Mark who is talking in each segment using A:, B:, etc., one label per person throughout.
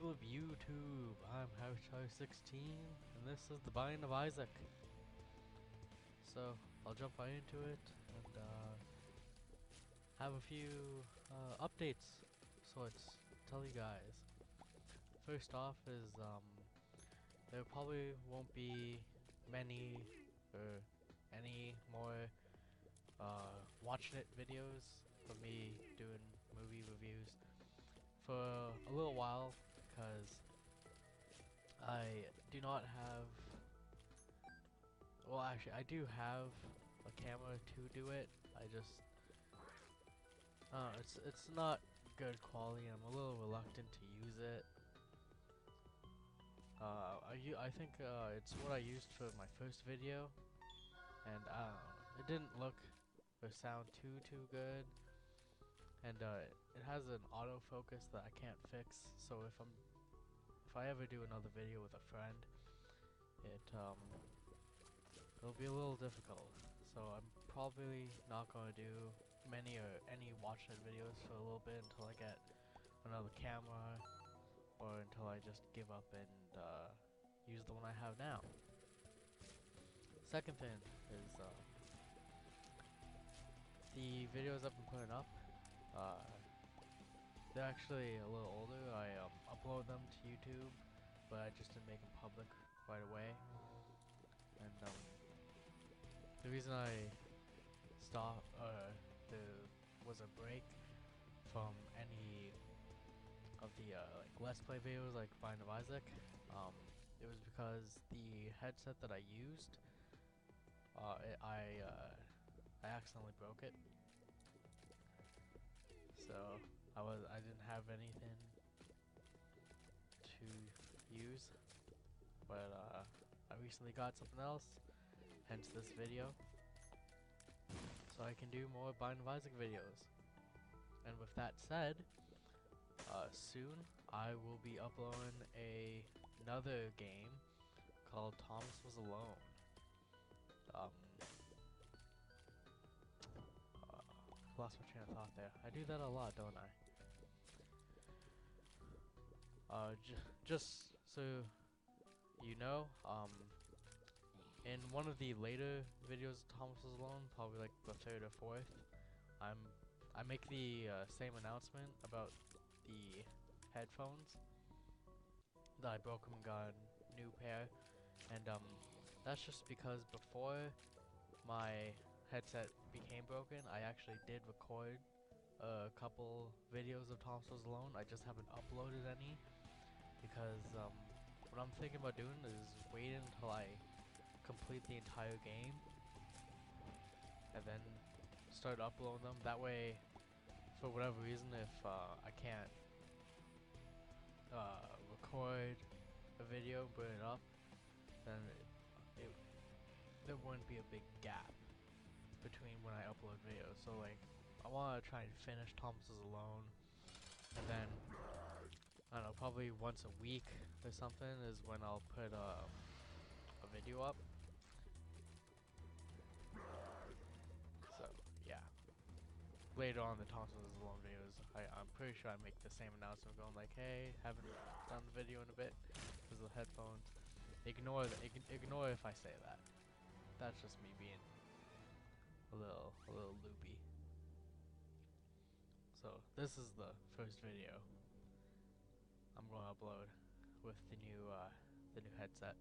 A: people of YouTube, I'm Harry16, and this is the Binding of Isaac. So, I'll jump right into it, and have a few updates, sorts, to tell you guys. First off is, there probably won't be many, or any more, watching it videos of me doing movie reviews for a little while, because I do not have, well actually I do have a camera to do it. I just, it's not good quality. I'm a little reluctant to use it. I think it's what I used for my first video, and it didn't look or sound too good, and it has an autofocus that I can't fix. So if I ever do another video with a friend, it'll be a little difficult. So I'm probably not gonna do many or any watch it videos for a little bit until I get another camera, or until I just give up and use the one I have now. Second thing is the videos I've been putting up. Uh, they're actually a little older. I upload them to YouTube, but I just didn't make them public right away. And the reason I stopped, there was a break from any of the like Let's Play videos like Binding of Isaac. It was because the headset that I used, I accidentally broke it. So I didn't have anything to use, but I recently got something else, hence this video, so I can do more Binding of Isaac videos. And with that said, soon I will be uploading another game called Thomas Was Alone. Lost my train of thought there. I do that a lot, don't I? Just so you know, in one of the later videos of Thomas Was Alone, probably like the third or fourth, I make the same announcement about the headphones that I broke them and got a new pair, and that's just because before my headset became broken, I actually did record a couple videos of Thomas Was Alone. I just haven't uploaded any because what I'm thinking about doing is waiting until I complete the entire game and then start uploading them. That way, for whatever reason, if I can't record a video and put it up, then there wouldn't be a big gap between when I upload videos. So like, I want to try and finish Thomas Was Alone, and then I don't know, probably once a week or something is when I'll put a video up. So yeah, later on the Thomas Was Alone videos, I'm pretty sure I make the same announcement going like, hey, haven't done the video in a bit because of the headphones. Ignore if I say that. That's just me being a little loopy. So this is the first video I'm going to upload with the new headset.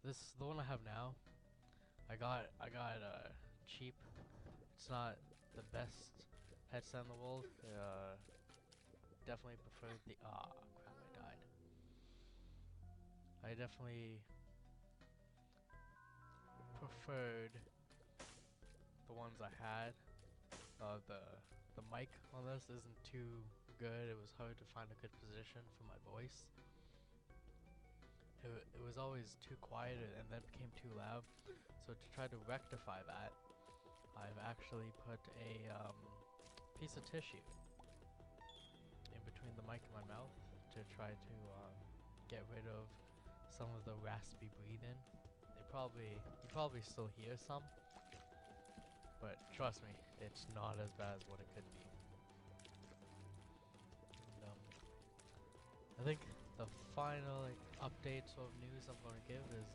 A: This the one I have now. I got cheap. It's not the best headset in the world. Definitely prefer the crap, I died. I definitely preferred the ones I had. The mic on this isn't too good. It was hard to find a good position for my voice. It was always too quiet and then became too loud. So to try to rectify that, I've actually put a piece of tissue in between the mic and my mouth to try to get rid of some of the raspy breathing. You probably still hear some, but trust me, it's not as bad as what it could be. And, I think the final like update sort of news I'm going to give is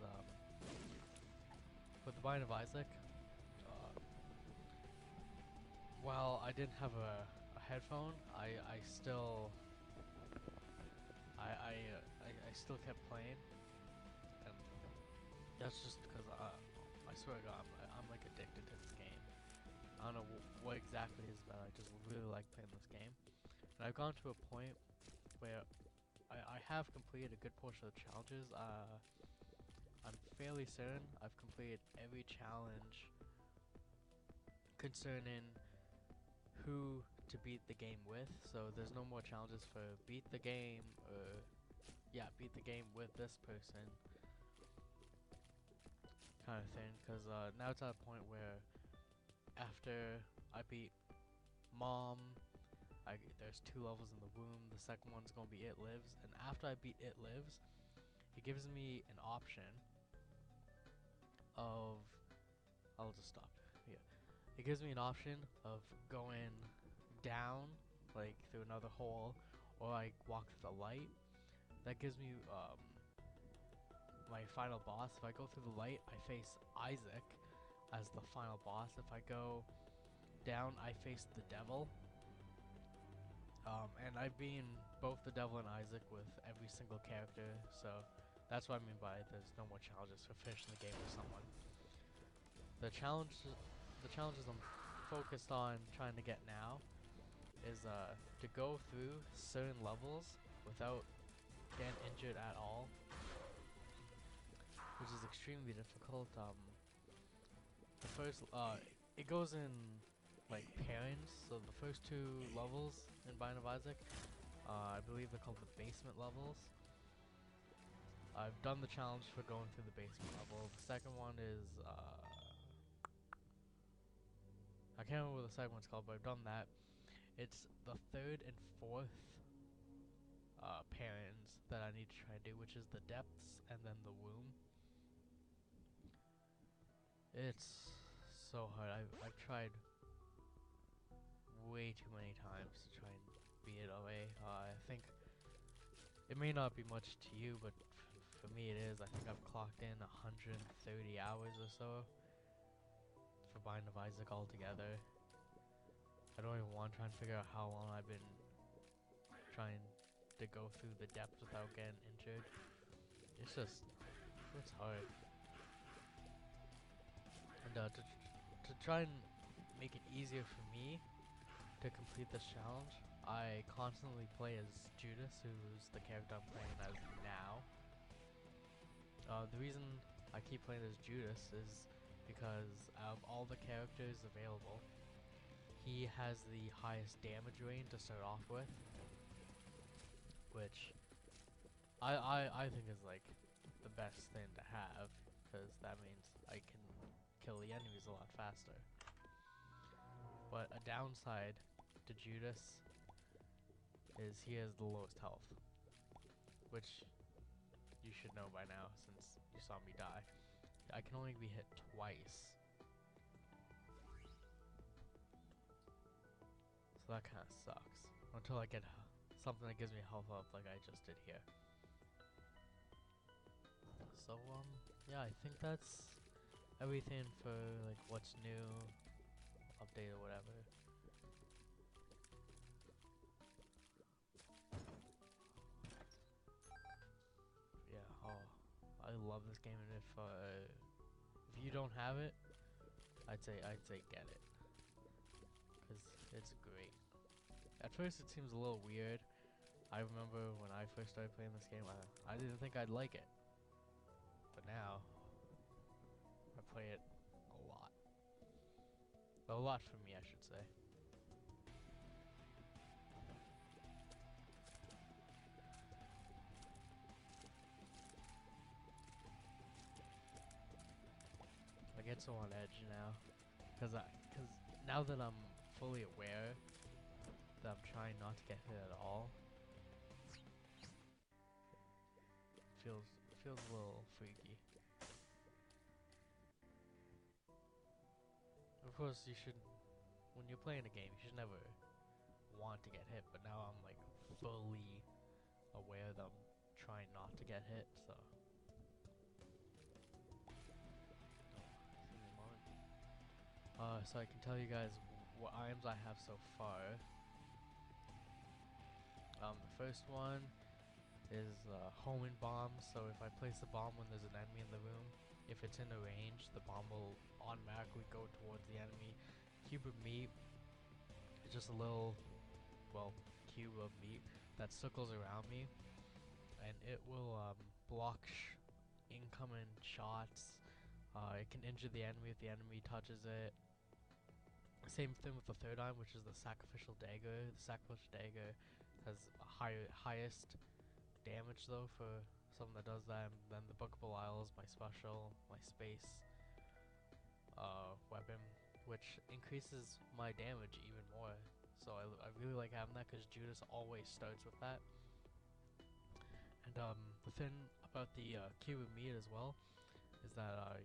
A: with the Binding of Isaac. Uh, while I didn't have a headphone, I still I still kept playing, and that's just because I swear to God, I'm like addicted to this game. I don't know what exactly it is about. I just really like playing this game, and I've gone to a point where I have completed a good portion of the challenges. I'm fairly certain I've completed every challenge concerning who to beat the game with. So there's no more challenges for beat the game, or yeah, beat the game with this person kind of thing. Because now it's at a point where after I beat Mom, there's 2 levels in the womb. The second one's gonna be It Lives, and after I beat It Lives, it gives me an option of I'll just stop. Yeah, it gives me an option of going down like through another hole, or I walk through the light. That gives me my final boss. If I go through the light, I face Isaac as the final boss. If I go down, I face the devil. And I've been both the devil and Isaac with every single character, so that's what I mean by there's no more challenges for finishing the game with someone. The challenges I'm focused on trying to get now is to go through certain levels without getting injured at all, which is extremely difficult. The first it goes in like pairings. So the first 2 levels in Binding of Isaac, I believe they're called the basement levels. I've done the challenge for going through the basement level. The second one is I can't remember what the second one's called, but I've done that. It's the 3rd and 4th pairings that I need to try and do, which is the depths and then the womb. It's so hard. I've tried way too many times to try and beat it away. I think it may not be much to you, but for me it is. I think I've clocked in 130 hours or so for Binding of Isaac altogether. I don't even want to try and figure out how long I've been trying to go through the depths without getting injured. It's hard. And to try and make it easier for me to complete this challenge, I constantly play as Judas, who's the character I'm playing as now. The reason I keep playing as Judas is because out of all the characters available, he has the highest damage range to start off with, which I think is like the best thing to have, because that means I can kill the enemies a lot faster. But a downside to Judas is he has the lowest health, which you should know by now since you saw me die. I can only be hit twice. So that kind of sucks. Until I get something that gives me health up like I just did here. So, yeah, I think that's everything for, like, what's new, update or whatever. Yeah, I love this game, and if you don't have it, I'd say get it, because it's great. At first it seems a little weird. I remember when I first started playing this game, I didn't think I'd like it. But now, I play it a lot. A lot for me, I should say. I get so on edge now. Cause now that I'm fully aware that I'm trying not to get hit at all, it feels a little freaky. Oof. course, you should, when you're playing a game, you should never want to get hit. But now I'm like fully aware that I'm trying not to get hit. So. So I can tell you guys what items I have so far. The first one is homing bomb. So if I place the bomb when there's an enemy in the room, if it's in the range, the bomb will automatically go towards the enemy. Cube of meat is just a little, well, cube of meat that circles around me, and it will block incoming shots. It can injure the enemy if the enemy touches it. Same thing with the third item, which is the sacrificial dagger. The sacrificial dagger has highest damage though for something that does that. And then the Book of Belial is my special, my space weapon, which increases my damage even more. So I really like having that because Judas always starts with that. And the thing about the cube of meat as well is that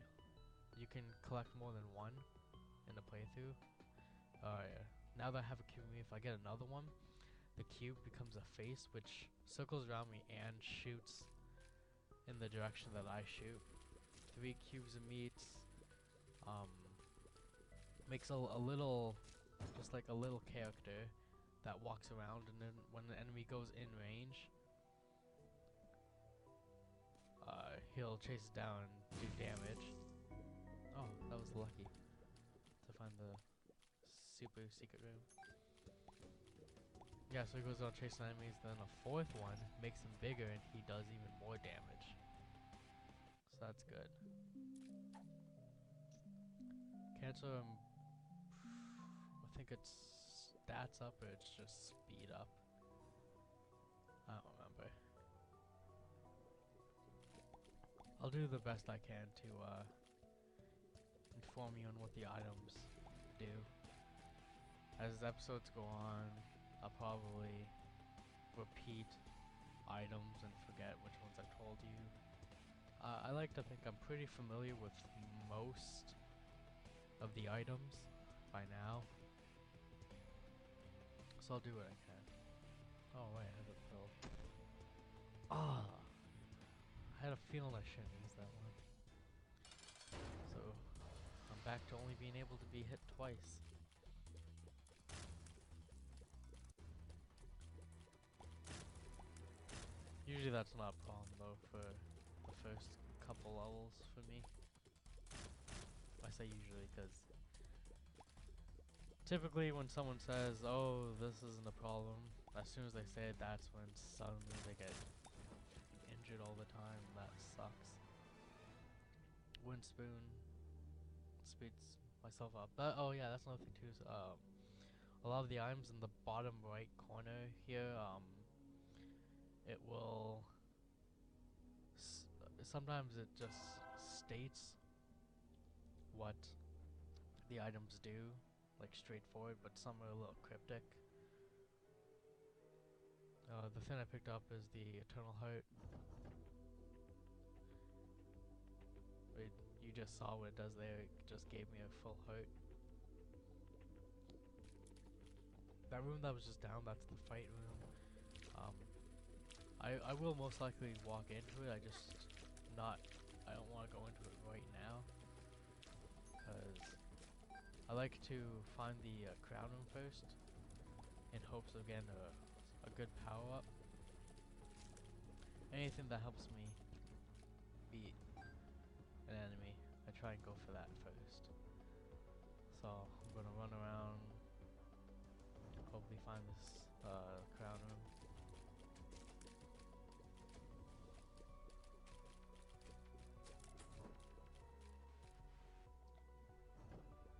A: you can collect more than one in a playthrough. Now that I have a cube of meat, if I get another one, the cube becomes a face which circles around me and shoots in the direction that I shoot. 3 cubes of meat makes a little, just like a little character that walks around, and then when the enemy goes in range, he'll chase it down and do damage. Oh, that was lucky to find the super secret room. Yeah, so he goes on chasing enemies, then a 4th one makes him bigger and he does even more damage. So that's good. Cancel him, I think it's stats up or it's just speed up. I don't remember. I'll do the best I can to inform you on what the items do. As episodes go on, I'll probably repeat items and forget which ones I told you. I like to think I'm pretty familiar with most of the items by now, so I'll do what I can. Oh wait, I haven't filled. Ah, I had a feeling I shouldn't use that one. So I'm back to only being able to be hit twice. Usually that's not a problem though for the first couple levels for me. I say usually because typically when someone says, oh, this isn't a problem, as soon as they say it, that's when suddenly they get injured all the time. That sucks. Wind spoon speeds myself up. Oh yeah, that's another thing too. Is, a lot of the items in the bottom right corner here, it will sometimes it just states what the items do, like straightforward, but some are a little cryptic. The thing I picked up is the Eternal Heart. You just saw what it does there. It just gave me a full heart. That room that was just down, that's the fight room. I will most likely walk into it. I don't want to go into it right now, because I like to find the crown room first in hopes of getting a good power up. Anything that helps me beat an enemy, I try and go for that first. So I'm gonna run around, hopefully find this crown room.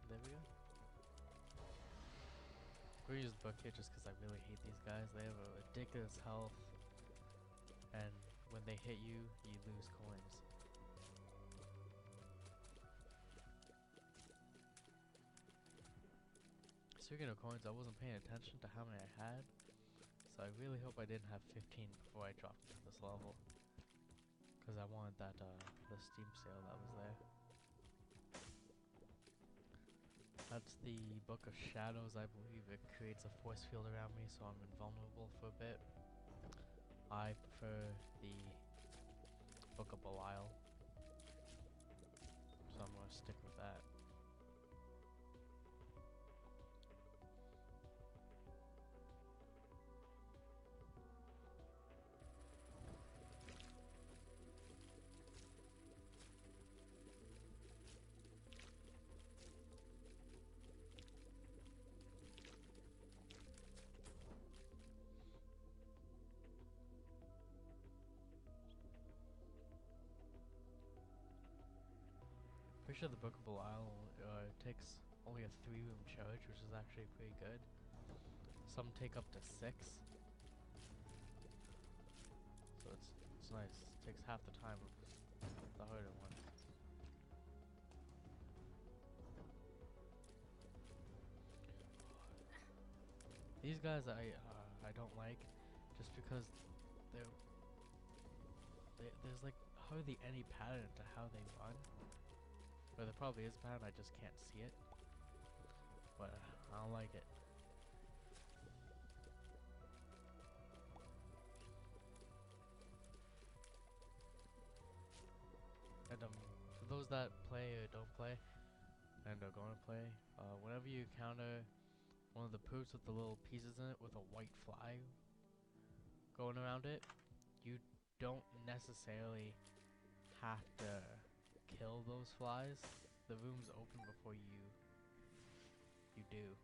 A: There we go. I'm gonna use the book here just because I really hate these guys. They have a ridiculous health, and when they hit you, you lose coins. Speaking of coins, I wasn't paying attention to how many I had, so I really hope I didn't have 15 before I dropped into this level, because I wanted that the Steam sale that was there. That's the Book of Shadows. I believe it creates a force field around me, so I'm invulnerable for a bit. I prefer the Book of Belial, so I'm gonna stick with that. Pretty sure the Book of Belial takes only a 3-room charge, which is actually pretty good. Some take up to 6, so it's nice. It takes half the time of the harder one. These guys I don't like, just because there's like hardly any pattern to how they run. Or there probably is a pattern, I just can't see it. But I don't like it. And for those that play or don't play, and are going to play, whenever you encounter one of the poops with the little pieces in it with a white fly going around it, you don't necessarily have to kill those flies. The room's open before you do.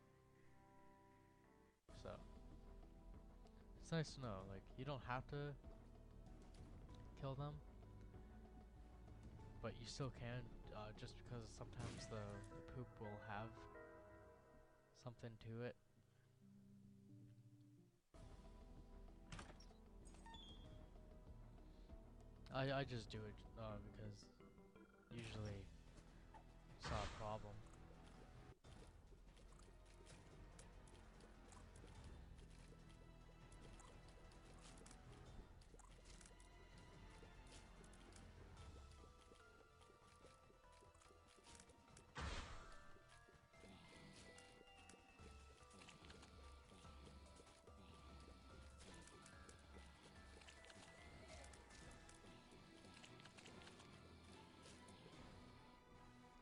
A: So it's nice to know, like, you don't have to kill them, but you still can, just because sometimes the poop will have something to it. I just do it because usually it's not a problem.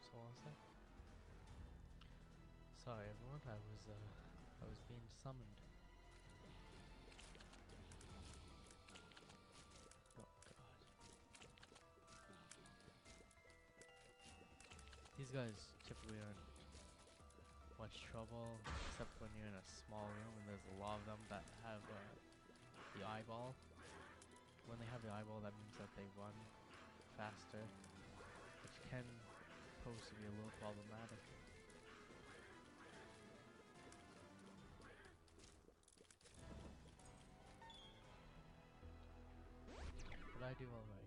A: So what was that? Sorry everyone, I was being summoned. Oh god. These guys typically aren't much trouble, except when you're in a small room and there's a lot of them that have the eyeball. When they have the eyeball, that means that they run faster, which can pose to be a little problematic. But I do alright.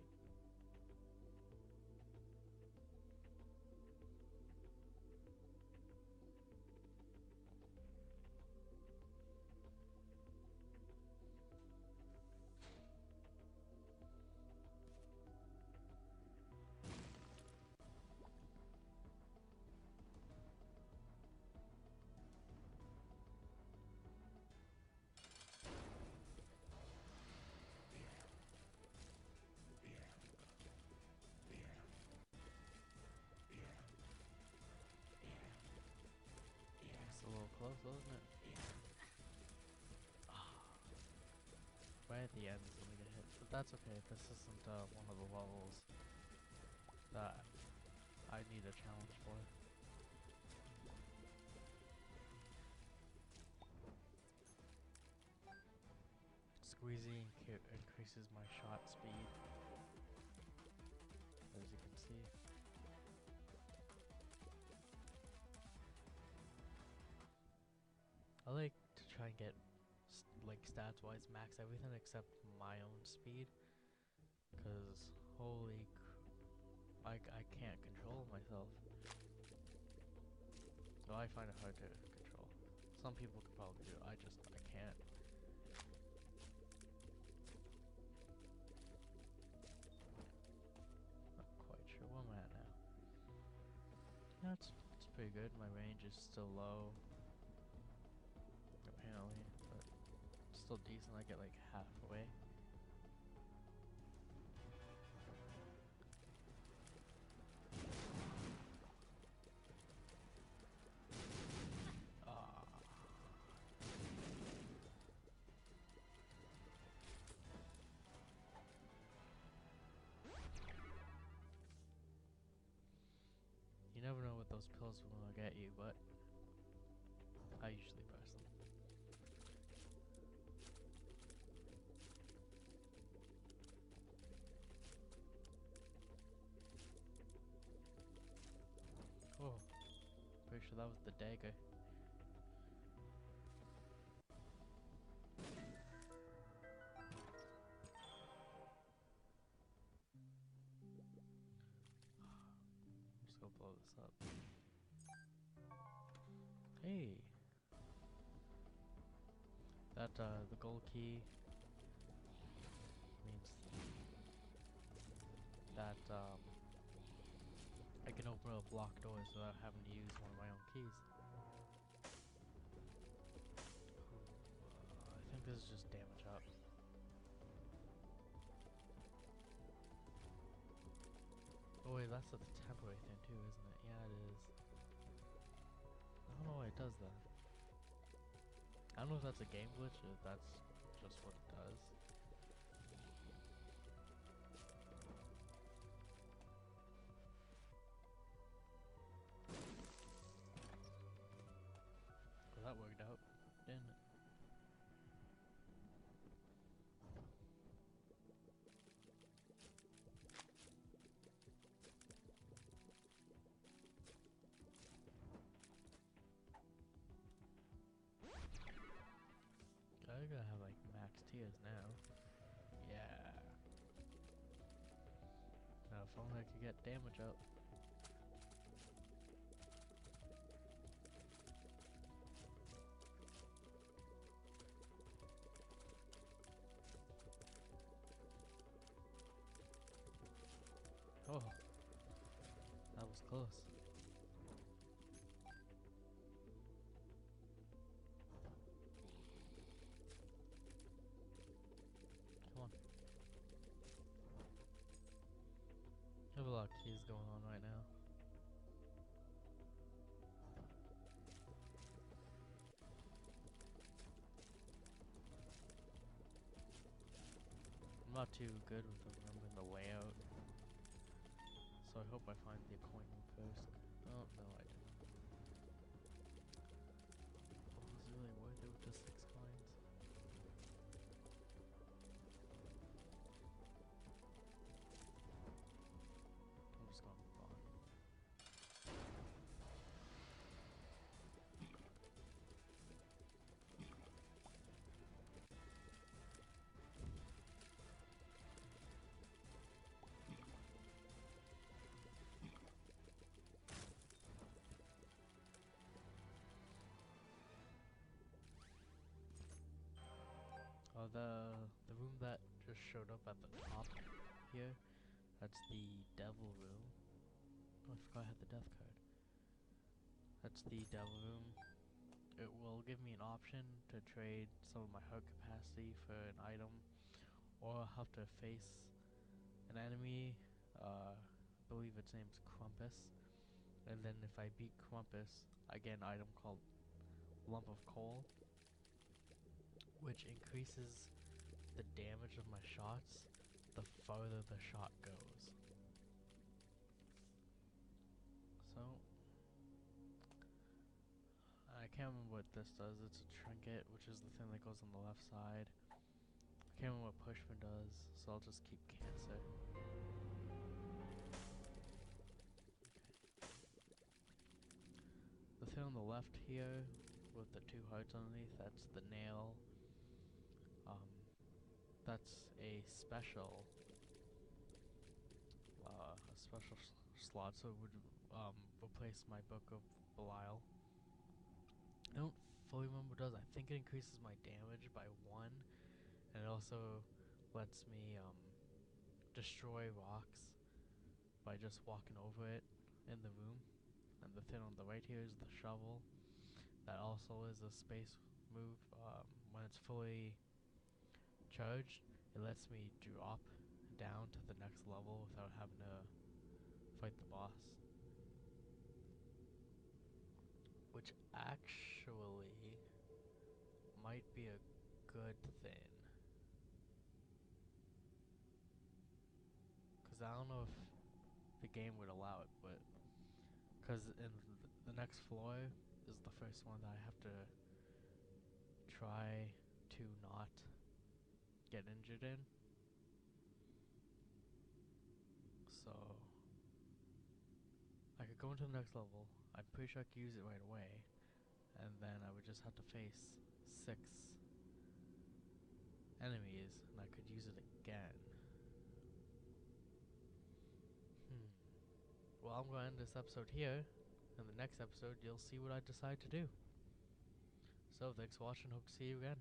A: It's a little close, wasn't it? Right at the end is when we get hit, but that's okay. This isn't one of the levels that I need a challenge for. Squeezy increases my shot speed, as you can see. I like to try and get like stats wise max everything except my own speed, cause I can't control myself. So I find it hard to control. Some people could probably do it, I can't. Not quite sure where I'm at now. Yeah, it's pretty good. My range is still low, apparently, but still decent. I get like halfway. You never know what those pills are gonna get you, but I usually press them. Oh, pretty sure that was the dagger. Let's go blow this up. Hey! That, the gold key means that, I can open up locked doors without having to use one of my own keys. I think this is just damage up. Oh wait, that's a temporary thing too, isn't it? Yeah, it is. I don't know why it does that. I don't know if that's a game glitch or if that's just what it does. But that worked out, didn't it? I gotta have like max tiers now. Yeah. Now if only I could get damage up. Oh, that was close. Come on. I have a lot of keys going on right now. I'm not too good with remembering the layout, so I hope I find the coin first. Oh, no, I didn't. Oh, is it really worth it with just 6 coins? I'm just gonna move on. Oh, the room that just showed up at the top here, that's the devil room. Oh, I forgot I had the death card. That's the devil room. It will give me an option to trade some of my heart capacity for an item, or I'll have to face an enemy. I believe its name's Crumpus. And then if I beat Crumpus, I get an item called Lump of Coal, which increases the damage of my shots the farther the shot goes. So, I can't remember what this does. It's a trinket, which is the thing that goes on the left side. I can't remember what Pushman does, so I'll just keep Cancer. The thing on the left here, with the 2 hearts underneath, that's the nail. That's a special, slot, so it would replace my Book of Belial. I don't fully remember what it does. I think it increases my damage by 1, and it also lets me destroy rocks by just walking over it in the room. And the thing on the right here is the shovel. That also is a space move. When it's fully charged, it lets me drop down to the next level without having to fight the boss. Which actually might be a good thing. Because I don't know if the game would allow it, but because in the next floor is the first one that I have to try to not get injured in. So I could go into the next level. I'm pretty sure I could use it right away, and then I would just have to face 6 enemies, and I could use it again. Well, I'm going to end this episode here. In the next episode, you'll see what I decide to do. So, thanks for watching. Hope to see you again.